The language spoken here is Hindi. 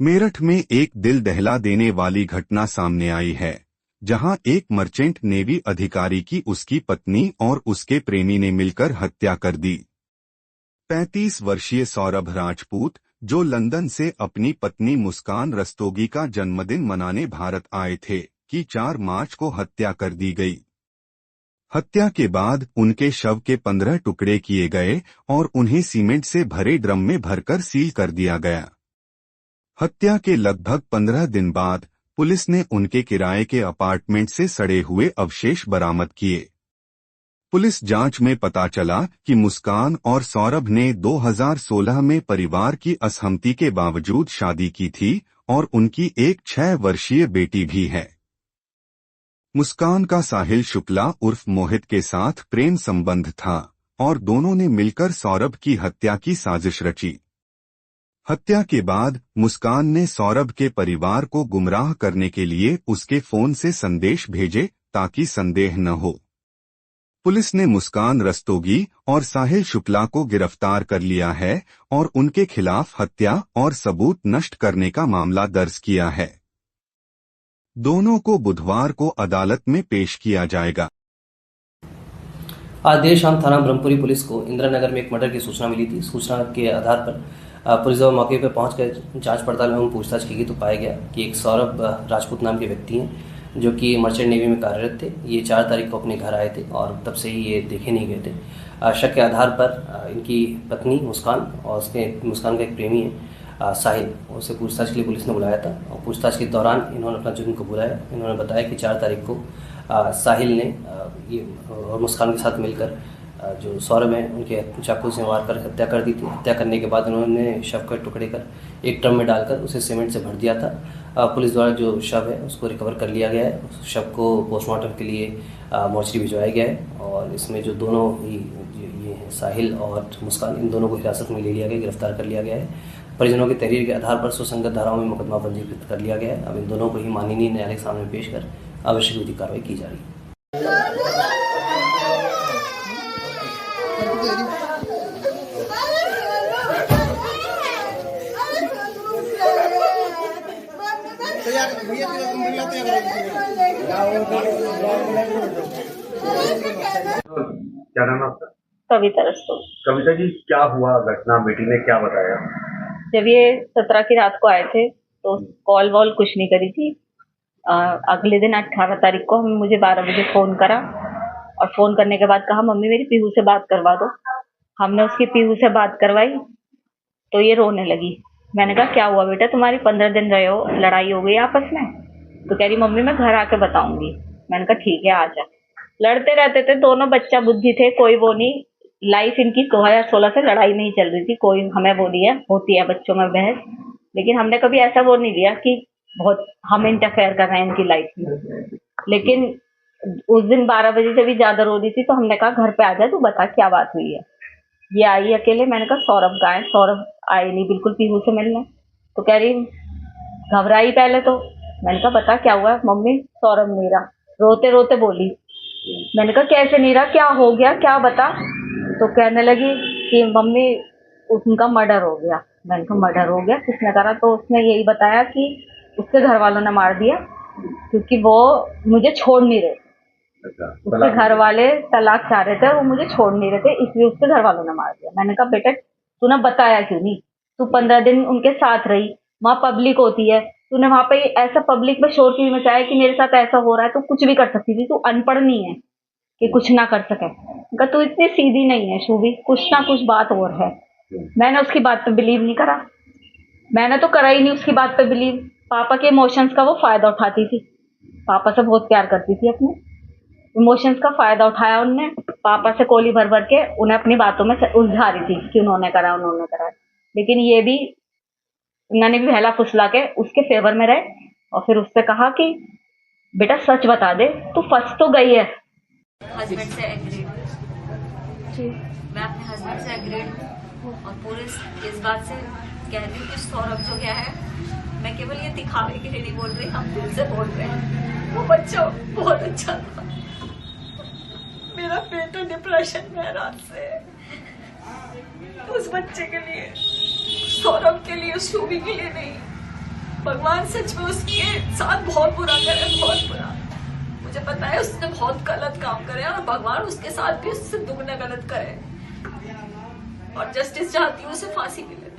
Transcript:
मेरठ में एक दिल दहला देने वाली घटना सामने आई है, जहां एक मर्चेंट नेवी अधिकारी की उसकी पत्नी और उसके प्रेमी ने मिलकर हत्या कर दी। 35 वर्षीय सौरभ राजपूत, जो लंदन से अपनी पत्नी मुस्कान रस्तोगी का जन्मदिन मनाने भारत आए थे, की 4 मार्च को हत्या कर दी गई। हत्या के बाद उनके शव के 15 टुकड़े किए गए और उन्हें सीमेंट से भरे ड्रम में भरकर सील कर दिया गया। हत्या के लगभग 15 दिन बाद पुलिस ने उनके किराए के अपार्टमेंट से सड़े हुए अवशेष बरामद किए। पुलिस जांच में पता चला कि मुस्कान और सौरभ ने 2016 में परिवार की असहमति के बावजूद शादी की थी और उनकी एक 6 वर्षीय बेटी भी है। मुस्कान का साहिल शुक्ला उर्फ मोहित के साथ प्रेम संबंध था और दोनों ने मिलकर सौरभ की हत्या की साजिश रची। हत्या के बाद मुस्कान ने सौरभ के परिवार को गुमराह करने के लिए उसके फोन से संदेश भेजे ताकि संदेह न हो। पुलिस ने मुस्कान रस्तोगी और साहिल शुक्ला को गिरफ्तार कर लिया है और उनके खिलाफ हत्या और सबूत नष्ट करने का मामला दर्ज किया है। दोनों को बुधवार को अदालत में पेश किया जाएगा। आज देर शाम थाना ब्रह्मपुरी पुलिस को इंदिरानगर में एक मर्डर की सूचना मिली थी। सूचना के आधार पर पुलिस जब मौके पर पहुंचकर जांच पड़ताल एवं पूछताछ की गई तो पाया गया कि एक सौरभ राजपूत नाम के व्यक्ति हैं जो कि मर्चेंट नेवी में कार्यरत थे। ये 4 तारीख को अपने घर आए थे और तब से ही ये देखे नहीं गए थे। शक के आधार पर इनकी पत्नी मुस्कान और मुस्कान का एक प्रेमी है साहिल, उसे पूछताछ के लिए पुलिस ने बुलाया था और पूछताछ के दौरान इन्होंने अपना जुर्म कबूला है। इन्होंने बताया कि 4 तारीख को साहिल ने ये और मुस्कान के साथ मिलकर जो सौरभ है उनके चाकू से मार कर हत्या कर दी थी। हत्या करने के बाद उन्होंने शव के टुकड़े कर एक ड्रम में डालकर उसे सीमेंट से भर दिया था। पुलिस द्वारा जो शव है उसको रिकवर कर लिया गया है। उस शव को पोस्टमार्टम के लिए मोर्चरी भिजवाया गया है और इसमें जो दोनों ही ये हैं साहिल और मुस्कान, इन दोनों को हिरासत में ले लिया गया, गिरफ्तार कर लिया गया है। परिजनों की तहरीर के आधार पर सुसंगत धाराओं में मुकदमा पंजीकृत कर लिया गया है। अब इन दोनों को ही माननीय न्यायालय के सामने पेश कर आवश्यक विधिक कार्रवाई की जा रही है। क्या नाम है आपका? कविता रस्तोगी। कविता जी, क्या हुआ घटना? बेटी ने क्या बताया? जब ये 17 की रात को आए थे तो कॉल वॉल कुछ नहीं करी थी। अगले दिन 18 तारीख को मुझे 12 बजे फोन करा और फोन करने के बाद कहा मम्मी मेरी पीहू से बात करवा दो। हमने उसकी पीहू से बात करवाई तो ये रोने लगी। मैंने कहा क्या हुआ बेटा, तुम्हारी 15 दिन रहे हो, लड़ाई हो गई आपस में? तो कह रही मम्मी मैं घर आके बताऊंगी। मैंने कहा ठीक है आ जा। लड़ते रहते थे दोनों, बच्चा बुद्धि थे, कोई वो नहीं। लाइफ इनकी 2016 से लड़ाई नहीं चल रही थी। कोई हमें वो नहीं है, होती है बच्चों में बहस, लेकिन हमने कभी ऐसा वो नहीं लिया कि बहुत हम इंटरफेयर कर रहे हैं इनकी लाइफ में। लेकिन उस दिन 12 बजे से भी ज्यादा रो रही थी तो हमने कहा घर पे आ जा, तू बता क्या बात हुई है। ये आई अकेले। मैंने कहा सौरभ कहाँ है? सौरभ आए नहीं बिल्कुल पीहू से मिलने। तो कह रही घबराई पहले तो। मैंने कहा बता क्या हुआ? मम्मी सौरभ नहीं रहा, रोते रोते बोली। मैंने कहा कैसे नहीं रहा, क्या हो गया, क्या बता। तो कहने लगी कि मम्मी उनका मर्डर हो गया। मैंने कहा मर्डर हो गया, किसने करा? तो उसने यही बताया कि उसके घर वालों ने मार दिया क्योंकि वो मुझे छोड़ नहीं रहे। उसके घर वाले तलाक चाह रहे थे और वो मुझे छोड़ नहीं रहे थे, इसलिए उसके घर वालों ने मार दिया। मैंने कहा बेटा तूने बताया क्यों नहीं? तू 15 दिन उनके साथ रही, वहाँ पब्लिक होती है, तूने वहाँ पे ऐसा पब्लिक में शोर क्यों मचाया कि मेरे साथ ऐसा हो रहा है? तू कुछ भी कर सकती थी, तू अनपढ़ नहीं है कि कुछ ना कर सके। तू इतनी सीधी नहीं है शुभी, कुछ ना कुछ बात और है। मैंने उसकी बात पे बिलीव नहीं करा, मैंने तो करा ही नहीं उसकी बात पे बिलीव। पापा के इमोशंस का वो फायदा उठाती थी, पापा से बहुत प्यार करती थी, अपने इमोशंस का फायदा उठाया उनने। पापा से कोली भर भर के उन्हें अपनी बातों में उलझा रही थी कि उन्होंने करा उन्होंने करा। लेकिन ये भी उन्होंने भी बहला फुसला के उसके फेवर में रहे और फिर उससे कहा कि बेटा सच बता दे, तू फंस तो गई है। हस्बैंड से एग्रीड जी, मैं अपने हस्बैंड से एग्रीड हूँ और पूरे इस बात से कह रही हूँ कि सौरभ जो क्या है, मैं केवल ये दिखावे के लिए नहीं बोल रही, हम दिल से बोल रहे हैं। वो बच्चा बहुत अच्छा था, मेरा बेटा डिप्रेशन में रात से। उस बच्चे के लिए, सौरभ के लिए, शुभी के लिए नहीं, भगवान सच में उसके साथ बहुत बुरा करे, बहुत बुरा। मुझे पता है उसने बहुत गलत काम करे और भगवान उसके साथ भी उससे दुगना गलत करे और जस्टिस चाहती हूँ उसे फांसी मिले।